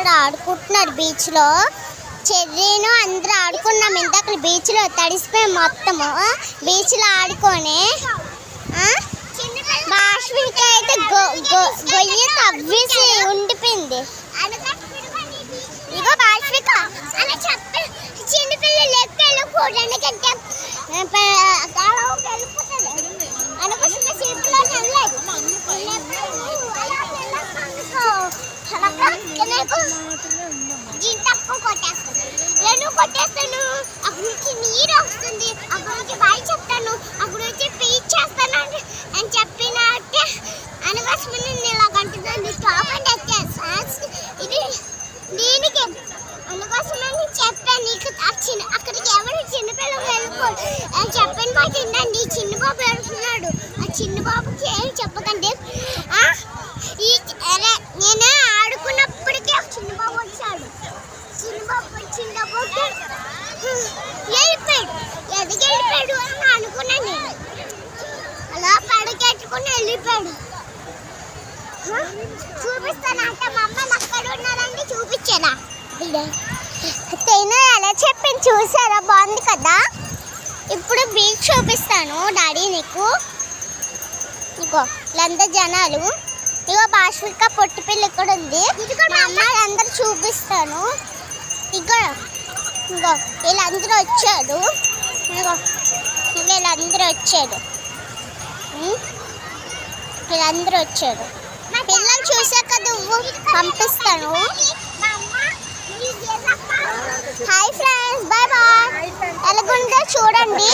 అందరూ ఆడుకుంటున్నారు బీచ్లో. చెర్రీను అందరూ ఆడుకున్నాం ఇందాక బీచ్లో, తడిసిపోయి మొత్తము బీచ్లో ఆడుకొని. భాష్మిక అయితే గొయ్యి తవ్వేసి ఉండిపోయింది. ఇగో భాష్మిక చిన్నపిల్లలు ఎక్కలు కూడడానికంటే కొట్టేస్తాను, అక్కడ నుంచి నీరు వస్తుంది, అక్కడ నుంచి బాయ్ చెప్తాను, అక్కడ నుంచి పీచ్ చేస్తాను అని చెప్పినట్టే అనవసరం ఇలాగంటున్నాను. టాప్ అండ్ ఇది దీనికి అందుకోసమని చెప్పాను. నీకు అక్కడికి ఎవరు చిన్నపిల్లలు వెళ్ళిపోడు అని చెప్పాను. మాట ఏంటండి చిన్నబాబు వెళ్తున్నాడు, ఆ చిన్నబాబుకి ఏం చెప్పకండి. నేను ఆడుకున్నప్పటికే చిన్నబాబు వచ్చాడు. చిన్నబాబు వెళ్ళిపోయాడు, ఎదిగి వెళ్ళిపోయాడు అని అనుకున్నాను. నేను అలా పడకెట్టుకుని వెళ్ళిపోయాడు. చూపిస్తానంట మా అమ్మ అక్కడ ఉన్నారండి, చూపించారా? తేను ఎలా చెప్పింది చూసారా? బాగుంది కదా. ఇప్పుడు బీచ్ చూపిస్తాను డాడీ నీకు. ఇగో వీళ్ళందరూ జనాలు, ఇగో భాష్మిక పొట్టి పిల్ల ఇక్కడ ఉంది. మా అమ్మ అందరూ చూపిస్తాను. ఇగో ఇగో వీళ్ళందరూ వచ్చారు. ఇగో వీళ్ళందరూ వచ్చారు, వీళ్ళందరూ వచ్చారు. పిల్లలు చూసాక నువ్వు పంపిస్తాను. Hi friends, bye bye. ఎలాగుందో చూడండి.